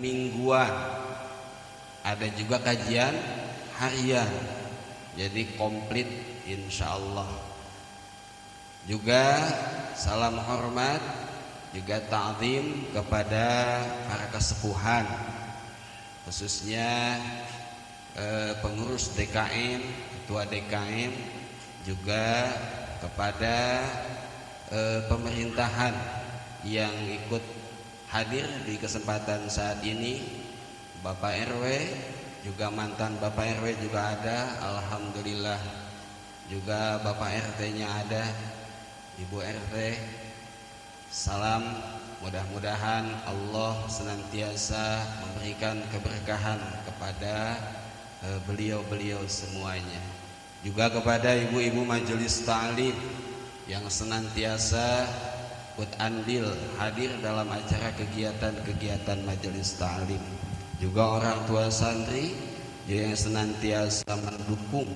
mingguan, ada juga kajian harian. Jadi komplit insyaallah. Juga salam hormat, juga ta'zim kepada para kesepuhan, khususnya pengurus DKM, ketua DKM, juga kepada pemerintahan yang ikut hadir di kesempatan saat ini. Bapak RW, juga mantan Bapak RW juga ada, alhamdulillah. Juga Bapak RT-nya ada, Ibu RT. Salam, mudah-mudahan Allah senantiasa memberikan keberkahan kepada beliau-beliau semuanya. Juga kepada ibu-ibu majelis ta'lim yang senantiasa ikut andil hadir dalam acara kegiatan-kegiatan majelis ta'lim. Juga orang tua santri yang senantiasa mendukung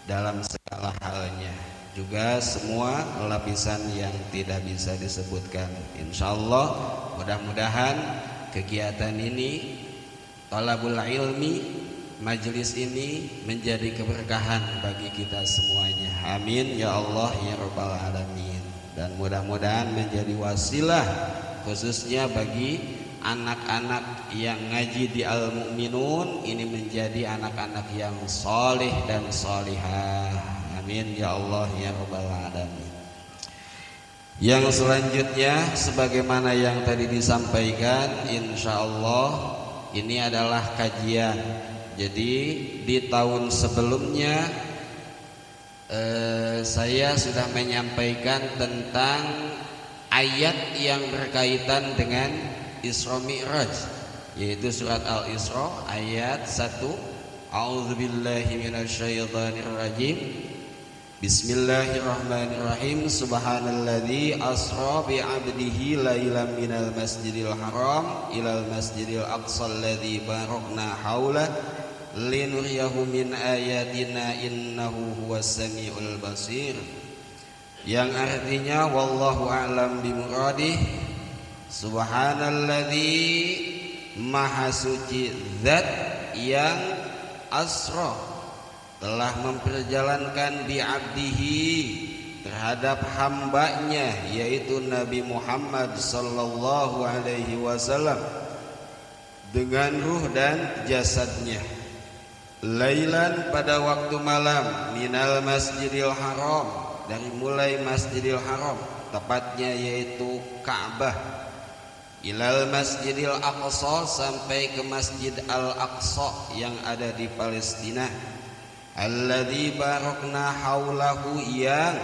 dalam segala halnya. Juga semua lapisan yang tidak bisa disebutkan. Insyaallah mudah-mudahan kegiatan ini, talabul ilmi, majelis ini menjadi keberkahan bagi kita semuanya. Amin ya Allah ya rabbal alamin. Dan mudah-mudahan menjadi wasilah khususnya bagi anak-anak yang ngaji di Al-Mu'minun ini menjadi anak-anak yang soleh dan solihah. Amin ya Allah ya rabbal alamin. Yang selanjutnya sebagaimana yang tadi disampaikan, insyaallah ini adalah kajian. Jadi di tahun sebelumnya saya sudah menyampaikan tentang ayat yang berkaitan dengan Isra Mi'raj, yaitu surat Al-Isra ayat 1. A'udzubillahi minasyaitonirrajim. Bismillahirrahmanirrahim. Subhanalladzi asra bi'abdihi lailan minal masjidil haram ilal masjidil aqsa alladzi barakna haulah linuriyahu min ayatina innahu huwas samiul basir. Yang artinya wallahu a'lam bimuradih. Subhanalladzi, maha suci zat yang asra, telah memperjalankan bi'abdihi, terhadap hambanya yaitu Nabi Muhammad sallallahu alaihi wasallam, dengan ruh dan jasadnya, lailan pada waktu malam, minal masjidil haram, dari mulai Masjidil Haram tepatnya yaitu Ka'bah, ilal masjidil aqsa, sampai ke Masjid Al-Aqsa yang ada di Palestina, alladzi barakna haulahu, yang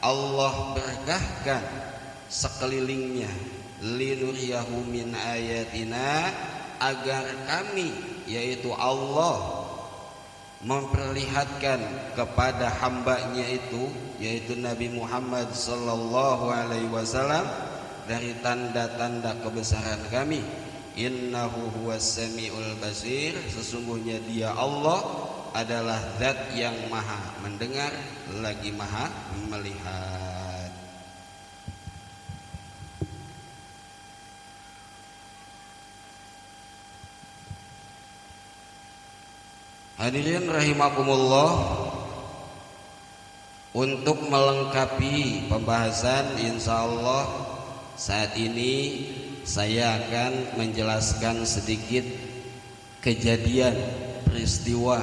Allah berkahkan sekelilingnya, linuriyahu min ayatina, agar kami yaitu Allah memperlihatkan kepada hambanya itu yaitu Nabi Muhammad sallallahu alaihi wasallam dari tanda-tanda kebesaran kami. Innahu huwas samiul basir, sesungguhnya dia Allah adalah zat yang maha mendengar lagi maha melihat. Hadirin rahimakumullah, untuk melengkapi pembahasan insyaallah saat ini saya akan menjelaskan sedikit kejadian peristiwa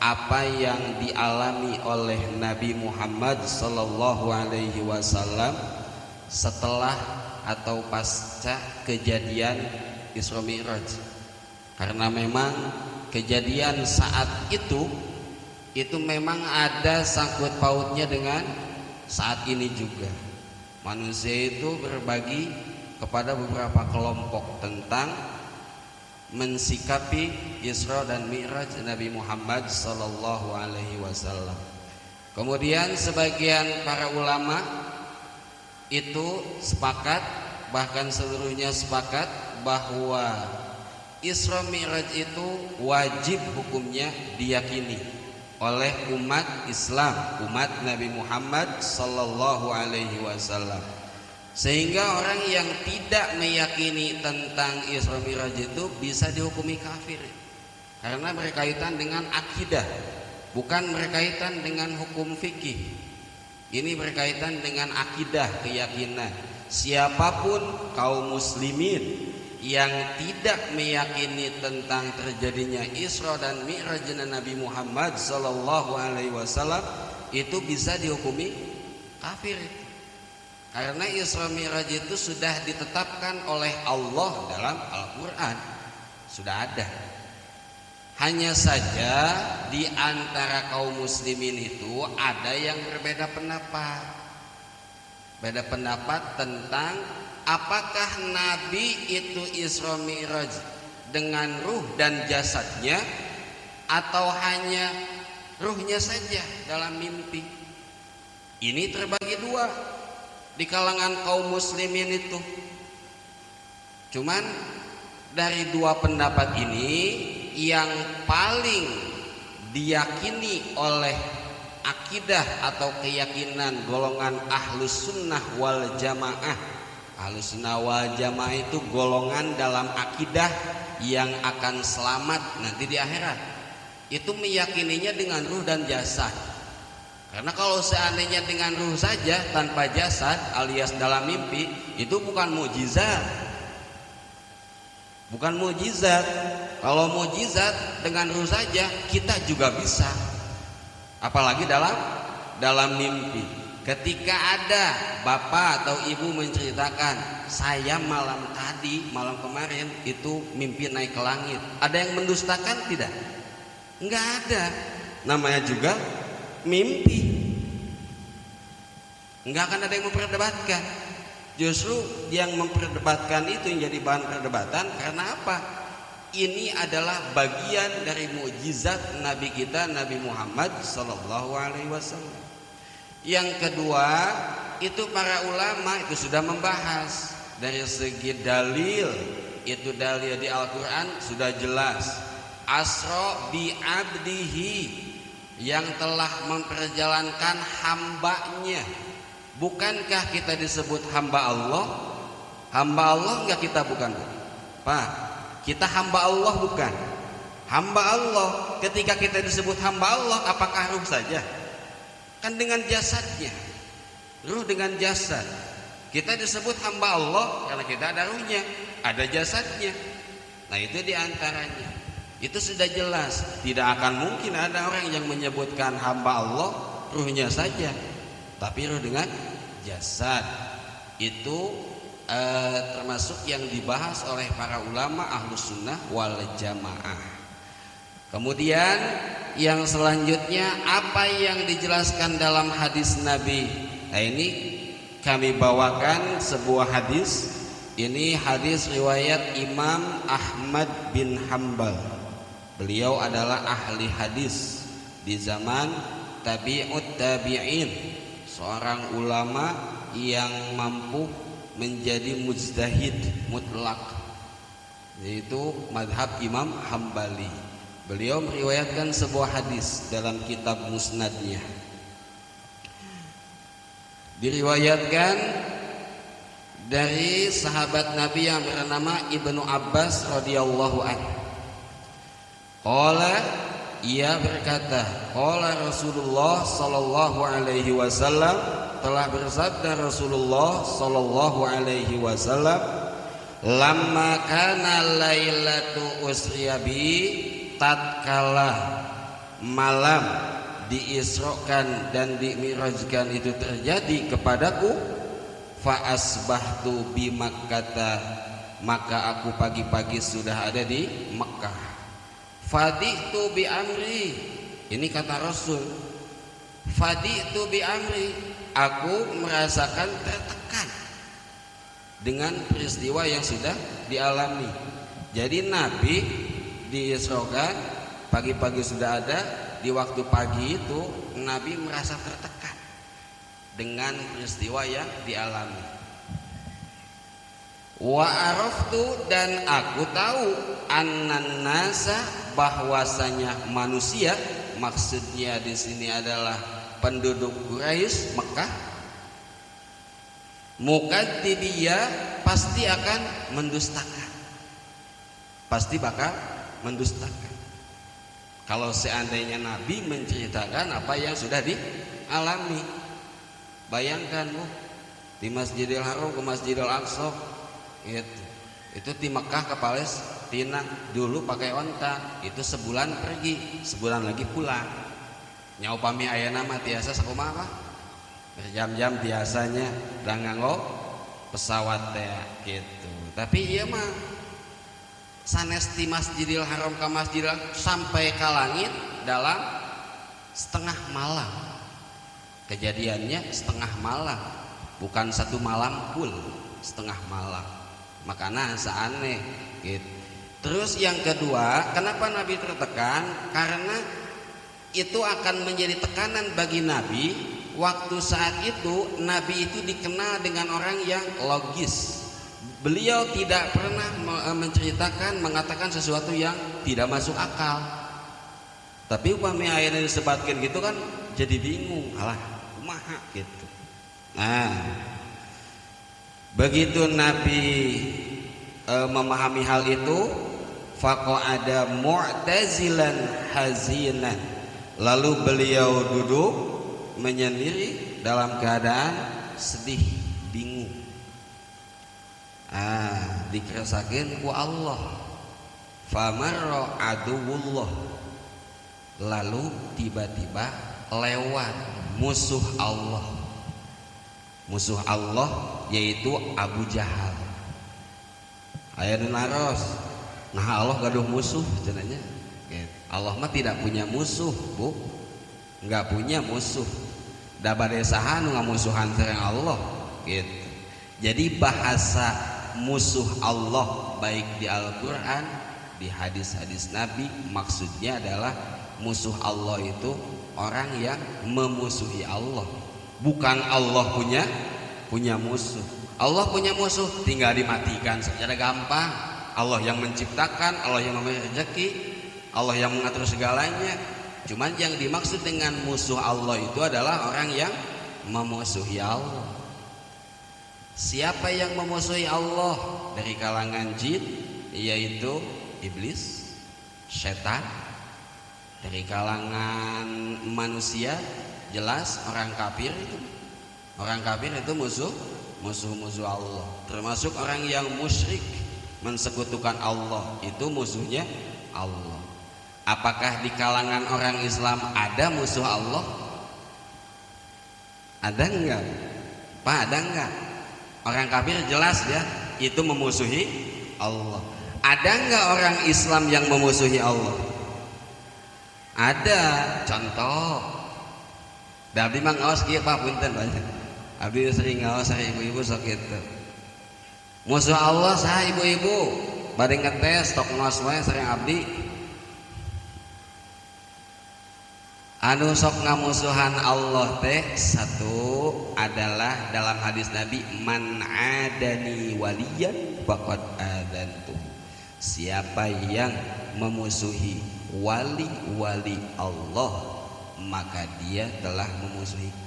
apa yang dialami oleh Nabi Muhammad sallallahu alaihi wasallam setelah atau pasca kejadian Isra Mi'raj. Karena memang kejadian saat itu memang ada sangkut pautnya dengan saat ini juga. Manusia itu berbagi kepada beberapa kelompok tentang mensikapi Isra dan Mi'raj Nabi Muhammad sallallahu alaihi wasallam. Kemudian sebagian para ulama itu sepakat, bahkan seluruhnya sepakat bahwa Isra Mi'raj itu wajib hukumnya diyakini oleh umat Islam, umat Nabi Muhammad sallallahu alaihi wasallam. Sehingga orang yang tidak meyakini tentang Isra Mi'raj itu bisa dihukumi kafir, karena berkaitan dengan akidah, bukan berkaitan dengan hukum fikih. Ini berkaitan dengan akidah, keyakinan. Siapapun kaum muslimin yang tidak meyakini tentang terjadinya Isra dan Mi'raj Nabi Muhammad sallallahu alaihi wasallam itu bisa dihukumi kafir. Karena Isra Mi'raj itu sudah ditetapkan oleh Allah dalam Al-Quran, sudah ada. Hanya saja di antara kaum muslimin itu ada yang berbeda pendapat. Beda pendapat tentang apakah Nabi itu Isra Mi'raj dengan ruh dan jasadnya, atau hanya ruhnya saja dalam mimpi. Ini terbagi dua di kalangan kaum muslimin itu. Cuman dari dua pendapat ini yang paling diyakini oleh akidah atau keyakinan golongan ahlus sunnah wal jamaah. Ahlus sunnah wal jamaah itu golongan dalam akidah yang akan selamat nanti di akhirat. Itu meyakininya dengan ruh dan jasad. Karena kalau seandainya dengan ruh saja tanpa jasad alias dalam mimpi, itu bukan mukjizat. Bukan mukjizat. Kalau mukjizat dengan ruh saja kita juga bisa. Apalagi dalam mimpi. Ketika ada bapak atau ibu menceritakan, saya malam kemarin itu mimpi naik ke langit. Ada yang mendustakan tidak? Enggak ada. Namanya juga mimpi. Enggak akan ada yang memperdebatkan. Justru yang memperdebatkan itu yang jadi bahan perdebatan karena apa? Ini adalah bagian dari mukjizat Nabi kita Nabi Muhammad sallallahu alaihi wasallam. Yang kedua, itu para ulama itu sudah membahas dari segi dalil. Itu dalil di Al-Qur'an sudah jelas. Asra bi abdihi, yang telah memperjalankan hambanya. Bukankah kita disebut hamba Allah? Hamba Allah enggak kita bukan? Pak, kita hamba Allah bukan? Hamba Allah. Ketika kita disebut hamba Allah, apakah ruh saja? Kan dengan jasadnya. Ruh dengan jasad. Kita disebut hamba Allah karena kita ada ruhnya, ada jasadnya. Nah itu diantaranya. Itu sudah jelas. Tidak akan mungkin ada orang yang menyebutkan hamba Allah ruhnya saja, tapi ruh dengan jasad. Itu termasuk yang dibahas oleh para ulama ahlus sunnah wal jamaah. Kemudian yang selanjutnya apa yang dijelaskan dalam hadis Nabi. Nah ini kami bawakan sebuah hadis. Ini hadis riwayat Imam Ahmad bin Hanbal. Beliau adalah ahli hadis di zaman tabi'ut tabi'in, seorang ulama yang mampu menjadi mujtahid mutlak, yaitu madhab Imam Hambali. Beliau meriwayatkan sebuah hadis dalam kitab musnadnya. Diriwayatkan dari sahabat Nabi yang bernama Ibnu Abbas radhiyallahu anhu. Qala, ia berkata, qala Rasulullah sallallahu alaihi wasallam, telah bersabda Rasulullah sallallahu alaihi wasallam, lamma kana lailatu usriya bi, tatkala malam diisrokan dan dimirajkan itu terjadi kepadaku, fa asbahtu bi Makkah, maka aku pagi-pagi sudah ada di Mekah. Faditu bi amri, ini kata Rasul. Faditu bi amri, aku merasakan tertekan dengan peristiwa yang sudah dialami. Jadi Nabi diisrokan pagi-pagi sudah ada. Di waktu pagi itu Nabi merasa tertekan dengan peristiwa yang dialami. Wa araftu, dan aku tahu, annan nasa, bahwasanya manusia, maksudnya di sini adalah penduduk Quraisy Mekah, Mukadzibiyah pasti akan mendustakan, pasti bakal mendustakan. Kalau seandainya Nabi menceritakan apa yang sudah dialami, bayangkan Bu, di Masjidil Haram ke Masjidil Aqsa itu di Mekah ke Palestina dulu pakai onta, itu sebulan pergi, sebulan lagi pulang. Nyaupami ayeuna mah tiasa sakumaha berjam-jam biasanya da nganggo pesawat teh gitu. Tapi ieu mah sanes di Masjidil Haram ke Masjidil sampai ke langit dalam setengah malam. Kejadiannya setengah malam, bukan satu malam full, setengah malam. Makanya aneh gitu. Terus yang kedua, kenapa Nabi tertekan? Karena itu akan menjadi tekanan bagi Nabi. Waktu saat itu Nabi itu dikenal dengan orang yang logis. Beliau tidak pernah menceritakan, mengatakan sesuatu yang tidak masuk akal. Tapi upami ayeuna disebatkeun gitu kan jadi bingung, alah kumaha gitu. Nah, begitu Nabi memahami hal itu, faqa'ada mu'tazilan hazinan, lalu beliau duduk menyendiri dalam keadaan sedih, bingung. Dikeresakeun ku Allah. Famarra aduwullah, lalu tiba-tiba lewat musuh Allah. Musuh Allah yaitu Abu Jahal. Aya nu naros, nah Allah gaduh musuh cenanya. Allah mah tidak punya musuh, Bu. Enggak punya musuh. Da bade saha nu ngamusuhan sareng Allah gitu. Jadi bahasa musuh Allah baik di Al-Quran, di hadis-hadis Nabi, maksudnya adalah musuh Allah itu orang yang memusuhi Allah, bukan Allah punya musuh. Allah punya musuh tinggal dimatikan secara gampang. Allah yang menciptakan, Allah yang memberi rezeki, Allah yang mengatur segalanya. Cuman yang dimaksud dengan musuh Allah itu adalah orang yang memusuhi Allah. Siapa yang memusuhi Allah dari kalangan jin, yaitu iblis, setan. Dari kalangan manusia jelas orang kafir itu. Orang kafir itu musuh Allah. Termasuk orang yang musyrik, mensekutukan Allah, itu musuhnya Allah. Apakah di kalangan orang Islam ada musuh Allah? Ada enggak? Pak, ada enggak? Orang kafir jelas ya, itu memusuhi Allah. Ada enggak orang Islam yang memusuhi Allah? Ada. Contoh, abdi mah ngaos kieu Pak, punten banyak. Abdi sering ngaos sareng ibu-ibu sok kitu. Musuh Allah saha ibu-ibu? Bade ngetes tok ngaos wae sareng abdi. Anu sok ngamusuhan Allah teh satu adalah dalam hadis Nabi, man adani waliyan faqad adantu. Siapa yang memusuhi wali-wali Allah, maka dia telah memusuhiku.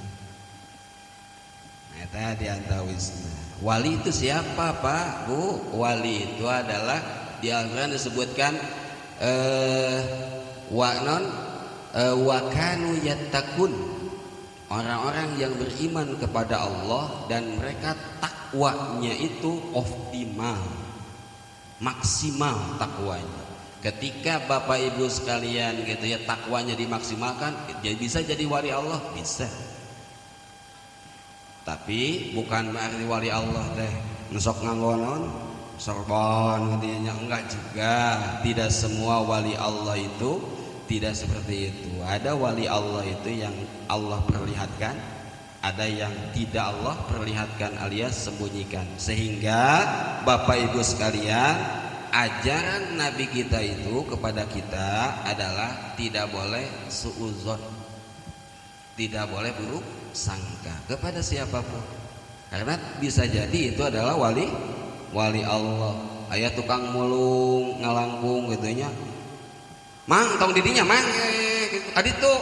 Nah, itu diantawisna. Wali itu siapa Pak, Bu? Wali itu adalah di Al-Quran disebutkan wakanu yattaqun, orang-orang yang beriman kepada Allah dan mereka takwanya itu optimal, maksimal takwanya. Ketika Bapak Ibu sekalian gitu ya, takwanya dimaksimalkan, jadi bisa jadi wali Allah, bisa. Tapi bukan berarti wali Allah teh nesok nganggonon sorban gitu, enggak juga. Tidak semua wali Allah itu tidak seperti itu. Ada wali Allah itu yang Allah perlihatkan, ada yang tidak Allah perlihatkan alias sembunyikan. Sehingga Bapak Ibu sekalian, ajaran Nabi kita itu kepada kita adalah tidak boleh suudzon, tidak boleh buruk sangka kepada siapapun, karena bisa jadi itu adalah wali Allah. Aya tukang mulung ngalangkung gitunya, mang tong didinya mang gitu. Adi tuh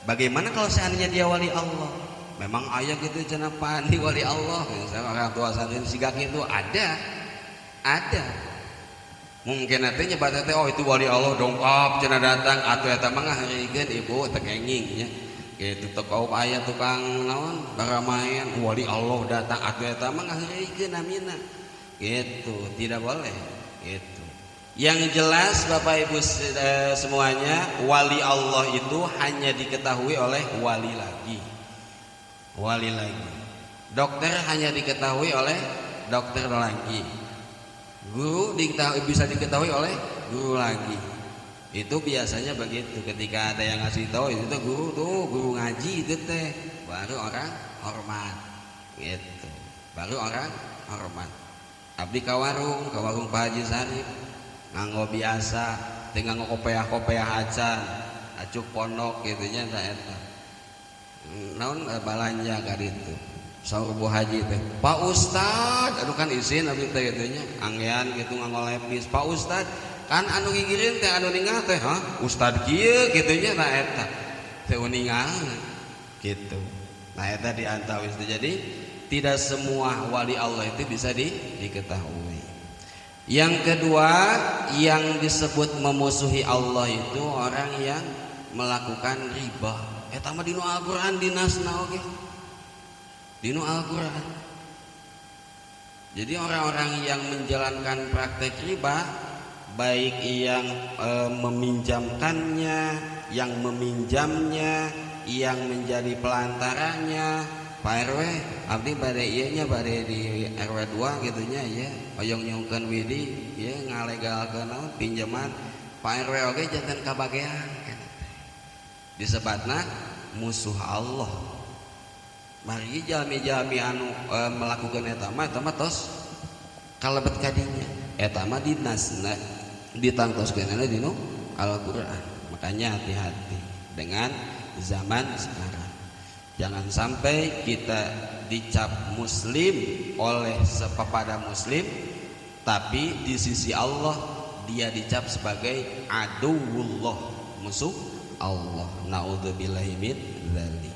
bagaimana kalau seandainya dia wali Allah? memang ayah gitu cenah pani wali Allah. Misalnya orang tua santri sigak itu ada. Mungkin nanti nyebat teh oh itu wali Allah dongkap cenah datang atuh eta mah ngaharikeun ibu tekenging nya. Gitu teu ayah tukang naon baramayan wali Allah datang atuh eta mah ngaharikeun namina. Gitu, tidak boleh. Gitu. Yang jelas Bapak Ibu semuanya, wali Allah itu hanya diketahui oleh wali lagi. Dokter hanya diketahui oleh dokter lagi. Guru bisa diketahui oleh guru lagi. Itu biasanya begitu. Ketika ada yang ngasih tahu itu guru ngaji itu teh, baru orang hormat. Gitu. Baru orang hormat. Abdi ka warung Pak Haji Sarip nganggo biasa tinggal ngokopeah acan acuk pondok gitunya tak eta naon balanja ka ditu saur Bu Haji teh Pak Ustad aduh kan izin abdi teh gitunya anggean gitu nganggo lepis Pak Ustad kan anu gigireun teh anu ningal teh Ustad kieu gitunya tak eta teh ningal gitu nah eta diantawis jadi tidak semua wali Allah itu bisa diketahui. Yang kedua, yang disebut memusuhi Allah itu orang yang melakukan riba. Eta mah dinu Al-Qur'an dinasna oge. Dinu Al-Qur'an. Jadi orang-orang yang menjalankan praktek riba, baik yang meminjamkannya, yang meminjamnya, yang menjadi pelantaranya, Pak RW, abdi bade ieu nya bade di RW 2 gitunya ya. Oyong nyungkeun widi ya ngalegalkeun naon pinjaman Pak RW oge janten kabagean disebatna musuh Allah. Mari jalmi-jalmi anu melakukan eta mah tos kalebet kadinya. Eta mah dinasna ditangtoskeunna dinu Al-Qur'an. Makanya hati-hati dengan zaman sekarang. Jangan sampai kita dicap muslim oleh sepepada muslim, tapi di sisi Allah dia dicap sebagai aduwullah, musuh Allah. Naudzubillahi min dzalik.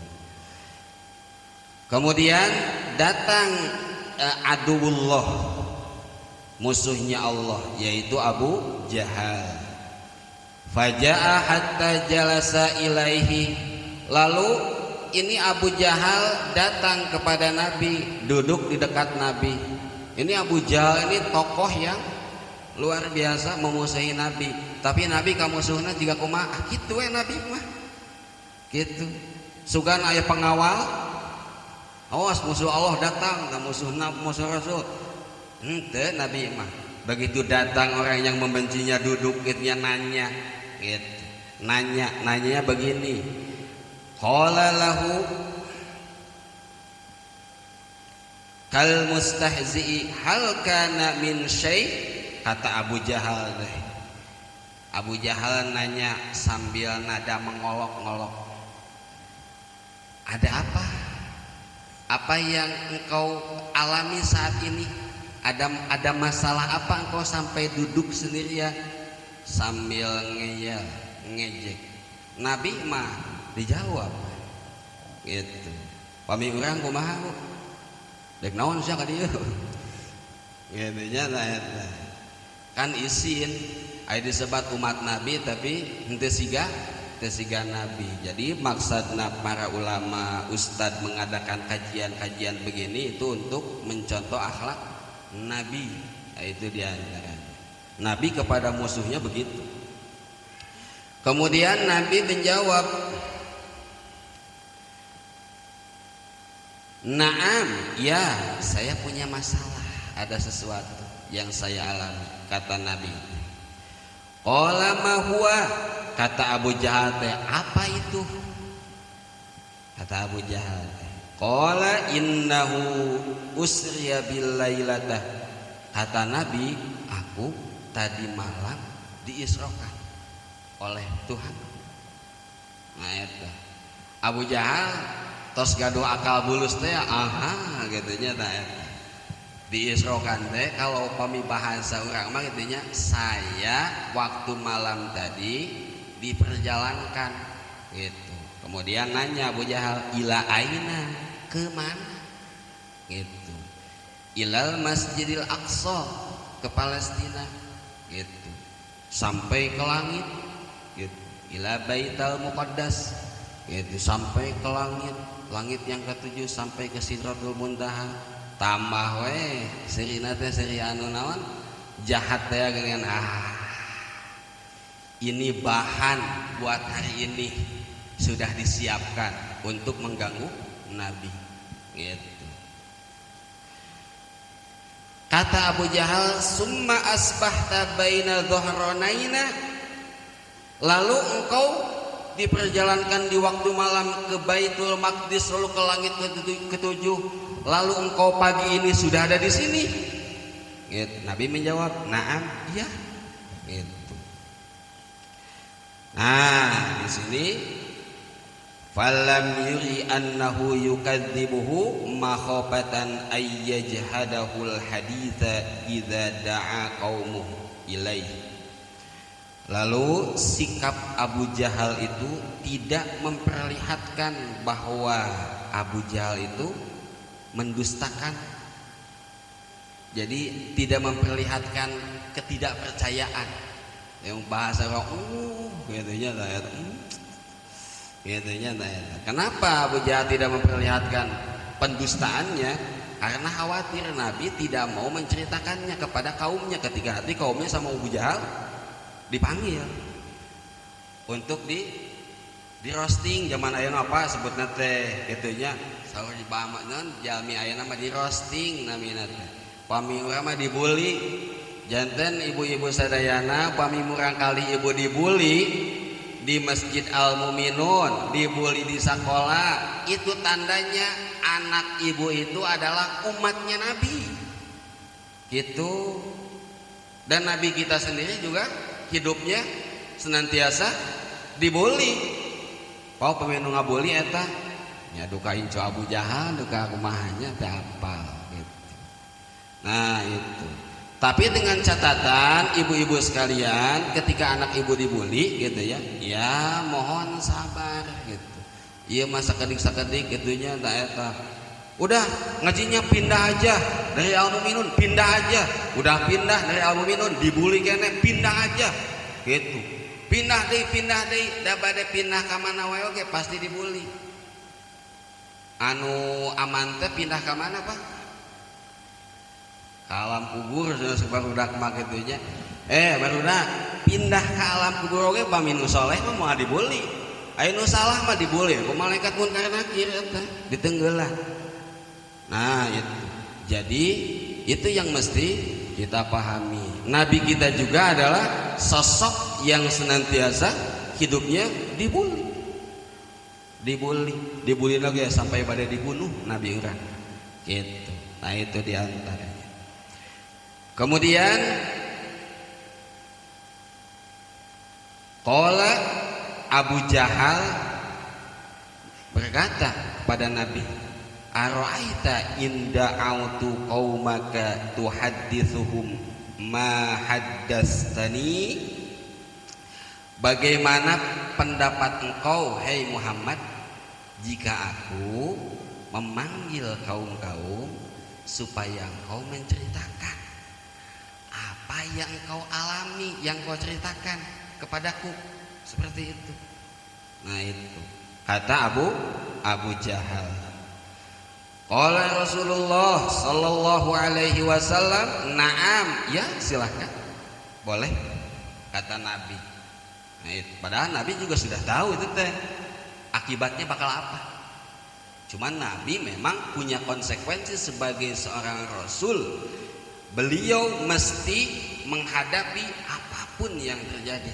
Kemudian datang aduwullah, musuhnya Allah, yaitu Abu Jahal. Faja'a hatta jalasa ilaihi, lalu ini Abu Jahal datang kepada Nabi, duduk di dekat Nabi. Ini Abu Jahal ini tokoh yang luar biasa memusuhi Nabi. Tapi Nabi kamusuhna juga kumaha kitu we Nabi mah. Gitu. Sugan aya pengawal. Awas musuh Allah datang, musuhna musuh Rasul. Henteu Nabi mah. Begitu datang orang yang membencinya duduk gitu nanya. Gitu. Nanyanya begini. Qala lahu kal mustahzi'i hal kana min syai', kata Abu Jahal deh. Abu Jahal nanya sambil nada mengolok-ngolok, ada apa? Apa yang engkau alami saat ini? Ada masalah apa engkau sampai duduk sendirian? Sambil ngeyel, ngejek. Nabi mah dijawab gitu. Pami urang kumaha ku? Dek naon sia ka dieu? Gitu nya kan izin aya disebat umat Nabi tapi henteu siga Nabi. Jadi maksudna para ulama ustad mengadakan kajian-kajian begini itu untuk mencontoh akhlak Nabi. Itu diantara Nabi kepada musuhnya begitu. Kemudian Nabi menjawab, "Naam, ya, saya punya masalah, ada sesuatu yang saya alami," kata Nabi. Qala ma huwa, kata Abu Jahal, apa itu? Kata Abu Jahal, qala innahu usriya bil lailatah. Kata Nabi, aku tadi malam diisrokan oleh Tuhan. Nah itu Abu Jahal tos gaduh akal bulus teh aha gitunya tah eta. Diisrokan teh kalau pami bahasa urang mah gitunya saya waktu malam tadi diperjalankan gitu. Kemudian nanya Abu Jahal, ila aina, ke mana? Gitu. Ilal Masjidil Aqsa, ke Palestina. Gitu. Sampai ke langit. Gitu. Ila Baitul Muqaddas. Gitu. Sampai ke langit. Langit yang ketujuh sampai ke Sidratul Muntaha. Tambah we serina teh seri anu naon? Jahat teh dengan ini bahan buat hari ini sudah disiapkan untuk mengganggu Nabi. Gitu. Kata Abu Jahal, summa asbahta baina dhahranaina, lalu engkau diperjalankan di waktu malam ke Baitul Maqdis, lalu ke langit ketujuh, lalu engkau pagi ini sudah ada di sini. Gitu. Nabi menjawab, "Na'am, iya." Gitu. Nah, di sini falam yuri annahu yukadzibuhu makhafatan ayyajhadahul haditha idza da'a qaumuhu ilaihi. Lalu sikap Abu Jahal itu tidak memperlihatkan bahwa Abu Jahal itu mendustakan. Jadi tidak memperlihatkan ketidakpercayaan. Yang bahasa orang gitu nya Kenapa Abu Jahal tidak memperlihatkan pendustaannya? Karena khawatir Nabi tidak mau menceritakannya kepada kaumnya ketika nanti kaumnya sama Abu Jahal dipanggil untuk di roasting. Zaman ayeuna apa sebutna teh gitunya saur di bamanan jalmi ayeuna mah di roasting namina teh. Pamiura mah dibully. Janten ibu-ibu sadayana pamimurang kali ibu dibully di Masjid Al-Muminun, dibully di sekolah, itu tandanya anak ibu itu adalah umatnya Nabi. Gitu. Dan Nabi kita sendiri juga hidupnya senantiasa dibully. Pau pemenu ngabully eta nya duka incu Abu Jahal, duka kumahanya teh apal gitu. Nah, itu. Tapi dengan catatan ibu-ibu sekalian, ketika anak ibu dibully gitu ya mohon sabar gitu. Iya masa sakedik gitunya tak eta. Udah ngajinya pindah aja dari Al-Muminun, pindah aja. Udah pindah dari Al-Muminun dibully kene, pindah aja. Gitu. Pindah deui, da bade pindah ka mana wae oge pasti dibully. Anu aman teh pindah ka mana, Pak? Alam kubur sudah barudak mah gitunya. Barudak pindah ke alam kubur oge paminu soleh mah moal dibully. Aya nu salah mah dibully ku malaikat munkar nakir eta ditenggeulah. Nah, itu. Jadi itu yang mesti kita pahami. Nabi kita juga adalah sosok yang senantiasa hidupnya dibully. Dibully lagi sampai pada dibunuh Nabi urang. Gitu. Nah, itu diantaranya. Kemudian qala Abu Jahal berkata kepada Nabi, "Ara'aita in da'autu qaumaka tuhaddithuhum ma haddastani?" Bagaimana pendapat engkau, hei Muhammad, jika aku memanggil kaum-kaum supaya engkau menceritakan apa yang kau alami, yang kau ceritakan kepadaku, seperti itu. Nah, itu kata Abu Jahal. Qala Rasulullah sallallahu alaihi wasallam, "Na'am, ya silahkan, boleh," kata Nabi. Nah, itu padahal Nabi juga sudah tahu itu teh akibatnya bakal apa. Cuman Nabi memang punya konsekuensi sebagai seorang Rasul. Beliau mesti menghadapi apapun yang terjadi.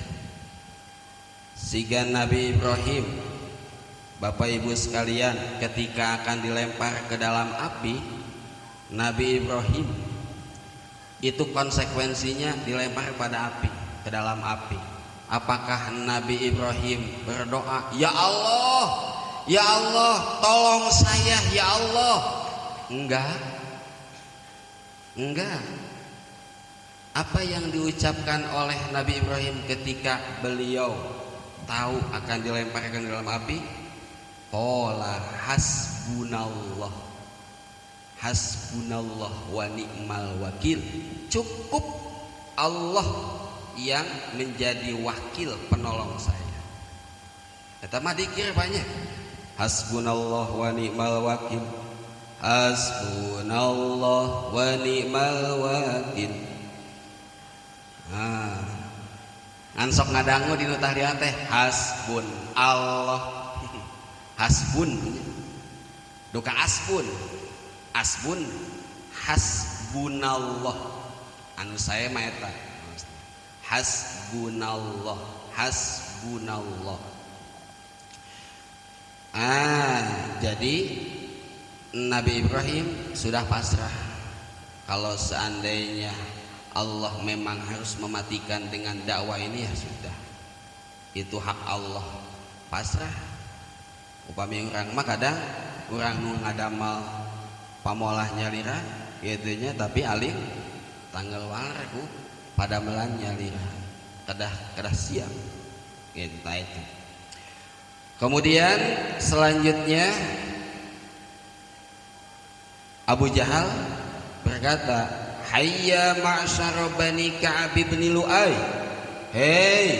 Siga Nabi Ibrahim, Bapak Ibu sekalian, ketika akan dilempar ke dalam api, Nabi Ibrahim itu konsekuensinya dilempar pada api, ke dalam api. Apakah Nabi Ibrahim berdoa, "Ya Allah, ya Allah, tolong saya, ya Allah"? Enggak. Apa yang diucapkan oleh Nabi Ibrahim ketika beliau tahu akan dilemparkan dalam api? Qala hasbunallah, hasbunallah wa ni'mal wakil. Cukup Allah yang menjadi wakil penolong saya. Eta mah dikir banyak. Hasbunallah wa ni'mal wakil, hasbunallah wa ni'mal wakil. Ngan sok ngadangu di nu tahliah teh hasbun Allah. Hasbun duka asbun, asbun hasbunallah. Anu saya mah eta hasbunallah, hasbunallah. Jadi Nabi Ibrahim sudah pasrah. Kalau seandainya Allah memang harus mematikan dengan dakwah ini, ya sudah, itu hak Allah, pasrah. Upami urang mah kadang urang nu ngadamal pamolah nyalira gitunya, tapi aling tanggal wareku pada melan nyalira kedah siap gitu itu. Kemudian selanjutnya Abu Jahal berkata, hayya ma'syara bani Ka'ab bin Lu'ay, hei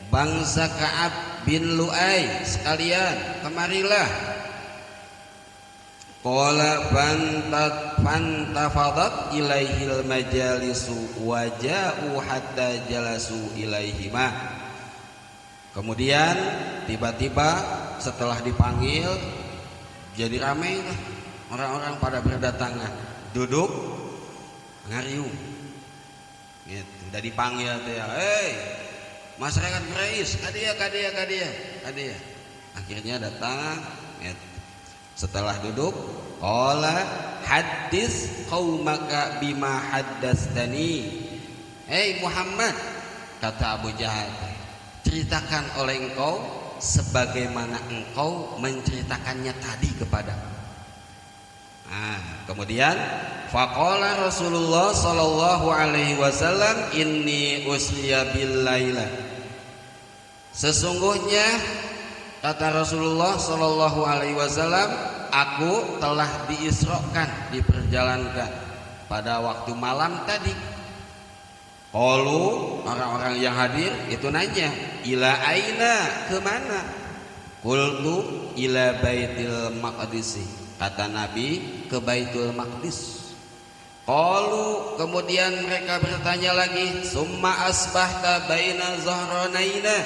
bangsa Ka'ab bin Lu'ay sekalian, kemarilah. Qala fantafadat ilaihil majalisu wa ja'u hatta jalasu ilaihima. Kemudian tiba-tiba setelah dipanggil jadi ramai orang-orang pada berdatangan, duduk ngariung gitu. Udah dipanggil tuh ya, hei masyarakat Quraisy, kadia. Akhirnya datang gitu. Setelah duduk, qala hadis qaumaka bima haddastani. Hei Muhammad, kata Abu Jahal, ceritakan oleh engkau sebagaimana engkau menceritakannya tadi kepadaku. Kemudian faqala Rasulullah sallallahu alaihi wasallam, inni usriya bil laila. Sesungguhnya kata Rasulullah sallallahu alaihi wasallam, aku telah diisrokan, diperjalankan pada waktu malam tadi. Qalu, orang-orang yang hadir itu nanya, ila aina, kemana? Qultu ila baitil maqdisi. Kata Nabi, ke Baitul Maqdis. Qalu, kemudian mereka bertanya lagi, summa asbahta baina zahranaina.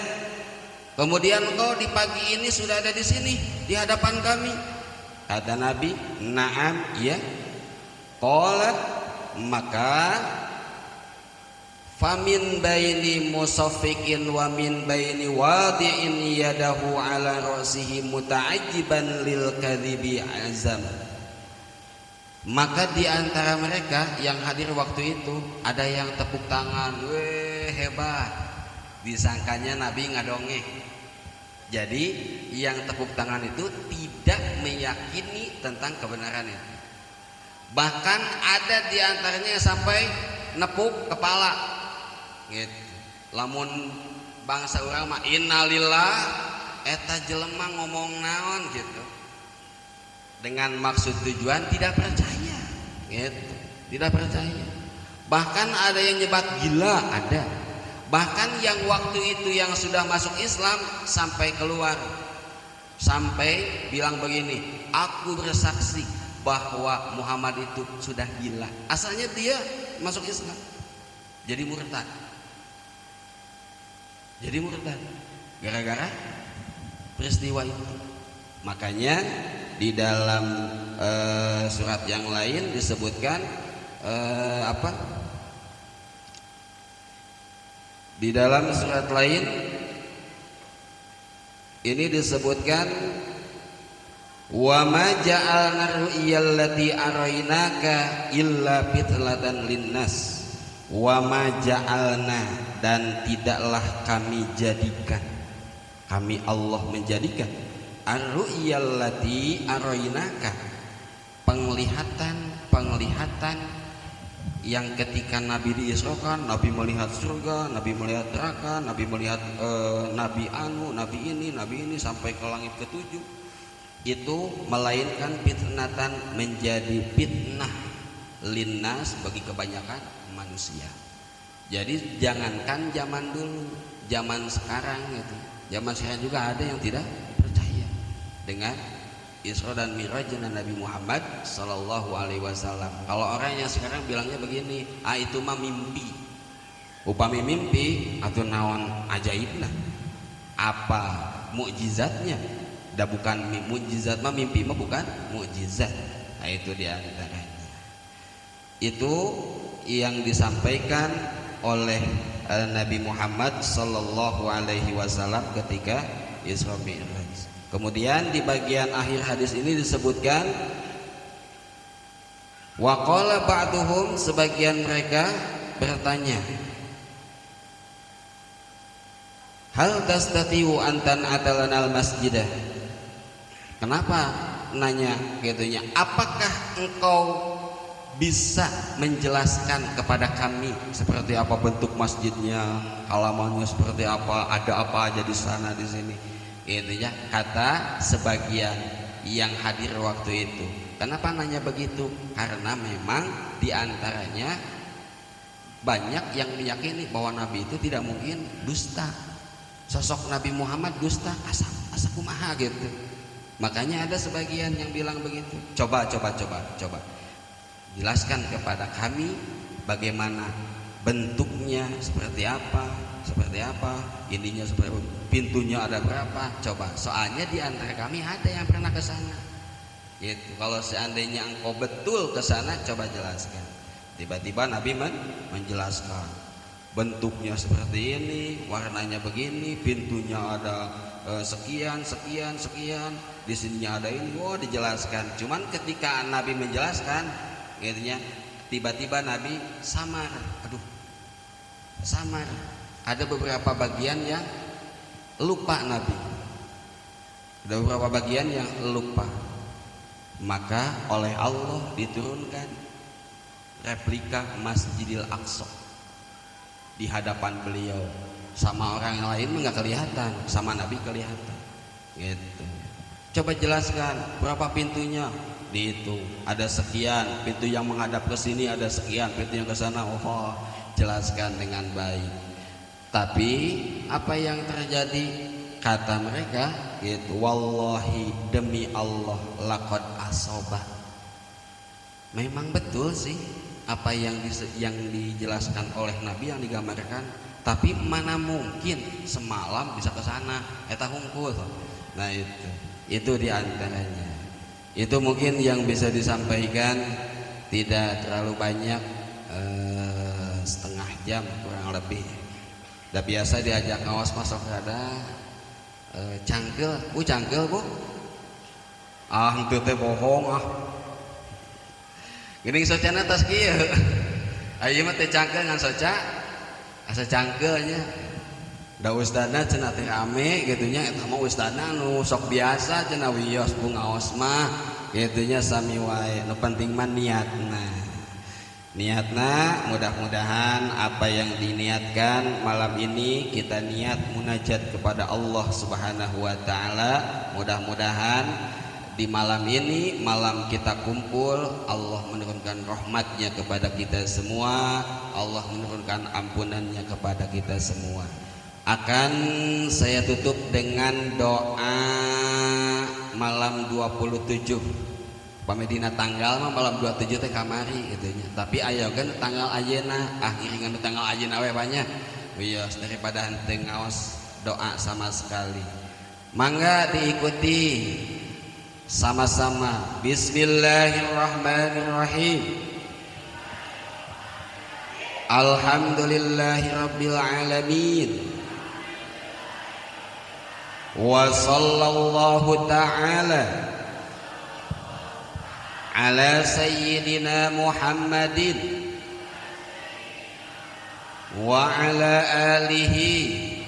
Kemudian engkau di pagi ini sudah ada di sini di hadapan kami. Kata Nabi, na'am, ya. Qala, maka famin baini musaffiqin wa min baini wadi'in yadahu ala ra'sihi muta'ajjiban lil kadhibi azam. Maka di antara mereka yang hadir waktu itu ada yang tepuk tangan, weh hebat, disangkanya Nabi ngadongeng. Jadi yang tepuk tangan itu tidak meyakini tentang kebenaran itu. Bahkan ada di antaranya sampai nepuk kepala gitu. Lamun bangsa urang mah innalillah, eta jelema ngomong naon gitu, dengan maksud tujuan tidak percaya gitu, tidak percaya. Bahkan ada yang nyebat gila, ada. Bahkan yang waktu itu yang sudah masuk Islam sampai keluar, sampai bilang begini, aku bersaksi bahwa Muhammad itu sudah gila. Asalnya dia masuk Islam jadi murtad. Jadi murtad gara-gara peristiwa itu. Makanya di dalam surat yang lain disebutkan di dalam surat lain ini disebutkan, wa ma ja'alna ru'yallati arainaka illa fitlatan linnas. Wa ma ja'alna, dan tidaklah kami jadikan, kami Allah menjadikan, ar-ru'yallati arainaka, penglihatan yang ketika Nabi diisrokan, Nabi melihat surga, Nabi melihat neraka, Nabi melihat Nabi ini sampai ke langit ketujuh, itu melainkan fitnatan, menjadi fitnah linnas, bagi kebanyakan manusia. Jadi jangankan zaman dulu, zaman sekarang gitu, zaman sekarang juga ada yang tidak percaya dengan Isra dan Mi'raj Nabi Muhammad Sallallahu Alaihi Wasallam. Kalau orang yang sekarang bilangnya begini, itu mah mimpi. Upami mimpi atau naon ajaibna, apa mukjizatnya? Dah bukan mukjizat mah, mimpi mah bukan mukjizat. Nah, itu diantaranya. Itu yang disampaikan oleh Nabi Muhammad Sallallahu Alaihi Wasallam ketika Isra Mi'raj. Kemudian di bagian akhir hadis ini disebutkan, wa qala ba'duhum, sebagian mereka bertanya, hal tastati'u antan atalanal masjidah. Kenapa nanya gitunya? Apakah engkau bisa menjelaskan kepada kami seperti apa bentuk masjidnya, halamannya seperti apa, ada apa aja di sana di sini? Itu ya, kata sebagian yang hadir waktu itu. Kenapa nanya begitu? Karena memang diantaranya banyak yang meyakini bahwa Nabi itu tidak mungkin dusta. Sosok Nabi Muhammad dusta, asa kumaha gitu. Makanya ada sebagian yang bilang begitu. Coba jelaskan kepada kami bagaimana bentuknya, seperti apa, ininya seperti apa, pintunya ada berapa, coba. Soalnya di antara kami ada yang pernah ke sana. Gitu. Kalau seandainya engkau betul ke sana, coba jelaskan. Tiba-tiba Nabi menjelaskan bentuknya seperti ini, warnanya begini, pintunya ada sekian, di sininya ada ini, dijelaskan. Cuman ketika Nabi menjelaskan, gitunya, tiba-tiba Nabi samar. Ada beberapa bagian yang lupa Nabi. Ada beberapa bagian yang lupa. Maka oleh Allah diturunkan replika Masjidil Aqsa di hadapan beliau. Sama orang yang lain nggak kelihatan, sama Nabi kelihatan. Gitu. Coba jelaskan berapa pintunya. Dihitung, ada sekian, pintu yang menghadap ke sini ada sekian, pintu yang ke sana, jelaskan dengan baik. Tapi apa yang terjadi? Kata mereka, gitu, wallahi, demi Allah, laqad asoba. Memang betul sih apa yang dijelaskan oleh Nabi, yang digambarkan. Tapi mana mungkin semalam bisa ke sana, eta hungkul. Nah itu diantaranya. Itu mungkin yang bisa disampaikan, tidak terlalu banyak, setengah jam kurang lebih. Udah biasa diajak ngawas masuk ada cangkel, cangkel bu, itu teh bohong gini socana tas kieu, ayo mah teh cangkel ngan soca, asa cangkelnya. Da ustadna cenah teh rame gitunya, eta mah ustadna nu sok biasa cenah wios bu ngaos mah gitunya sami wae, nu penting mah niatna. Mudah-mudahan apa yang diniatkan malam ini kita niat munajat kepada Allah Subhanahu wa taala. Mudah-mudahan di malam ini, malam kita kumpul, Allah menurunkan rahmatnya kepada kita semua, Allah menurunkan ampunannya kepada kita semua. Akan saya tutup dengan doa malam 27. Pamedina tanggal mah malam 27 teh kamari gitunya. Tapi ayo kan tanggal ayeuna, ngiringan tanggal ayeuna we banyak. Wios daripada henteu ngaos doa sama sekali. Mangga diikuti sama-sama. Bismillahirrahmanirrahim. Alhamdulillahirabbil alamin. Wa sallallahu ta'ala ala sayyidina Muhammadin wa ala alihi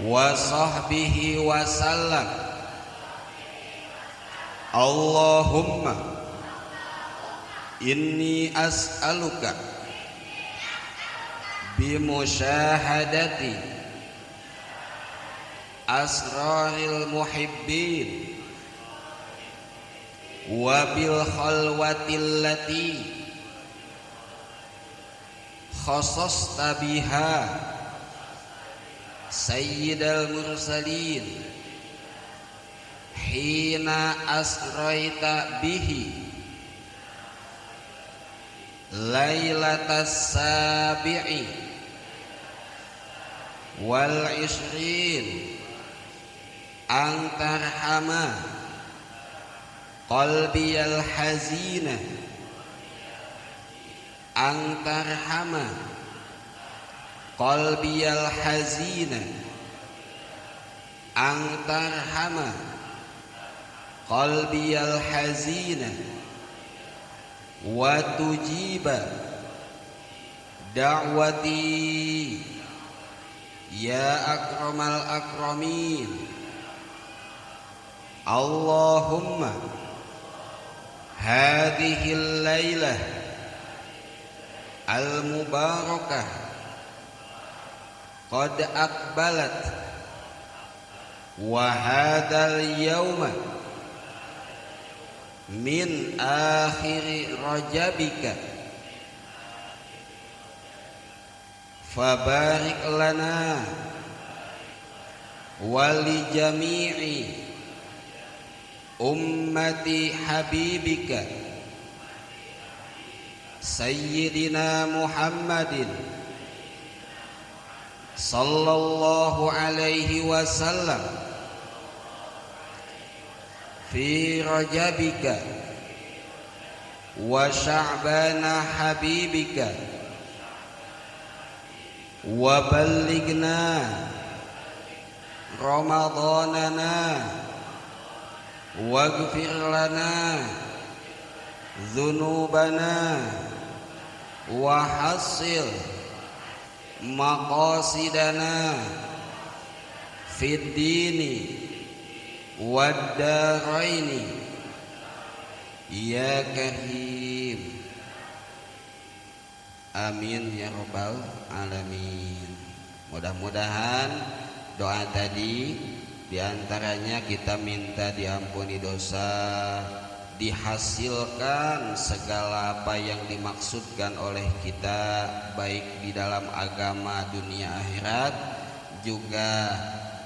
wa sahbihi wa sallam. Allahumma Inni as'aluka bimusyahadati asraril muhibbin wa bil khalwatil lati khasasta biha sayyidal mursalin hina asraita bihi lailatas sabi'i wal ishrin antarhama qalbiyal hazina antarhama qalbiyal hazina antarhama qalbiyal hazina wa tujiba da'wati ya akramal akramin. Allahumma hadhil lailah al-mubarakah qad aqbalat wa hadzal yawma min akhiri rajabika fabarik lana wali jami'i ummati habibika sayyidina Muhammadin sallallahu alaihi wasallam fi rajabika wa sya'bana habibika wa ballighna ramadanana waghfir lana dzunubana wa hassil maqasidana fid dini wad daraini ya karim. Amin ya rabbal alamin. Mudah-mudahan doa tadi diantaranya kita minta diampuni dosa, dihasilkan segala apa yang dimaksudkan oleh kita baik di dalam agama dunia akhirat, juga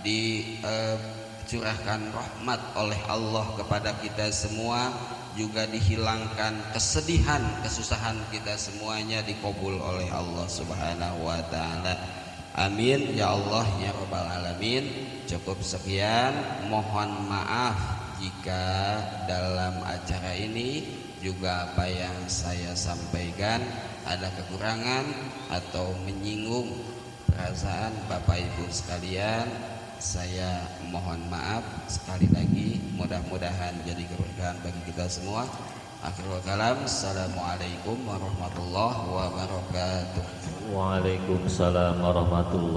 dicurahkan rahmat oleh Allah kepada kita semua, juga dihilangkan kesedihan kesusahan kita semuanya, dikabul oleh Allah Subhanahu wa taala. Amin ya Allah ya rabbal alamin. Cukup sekian, mohon maaf jika dalam acara ini juga apa yang saya sampaikan ada kekurangan atau menyinggung perasaan Bapak Ibu sekalian. Saya mohon maaf sekali lagi, mudah-mudahan jadi keberkahan bagi kita semua. Akhirul kalam, assalamualaikum warahmatullahi wabarakatuh. Waalaikumsalam warahmatullahi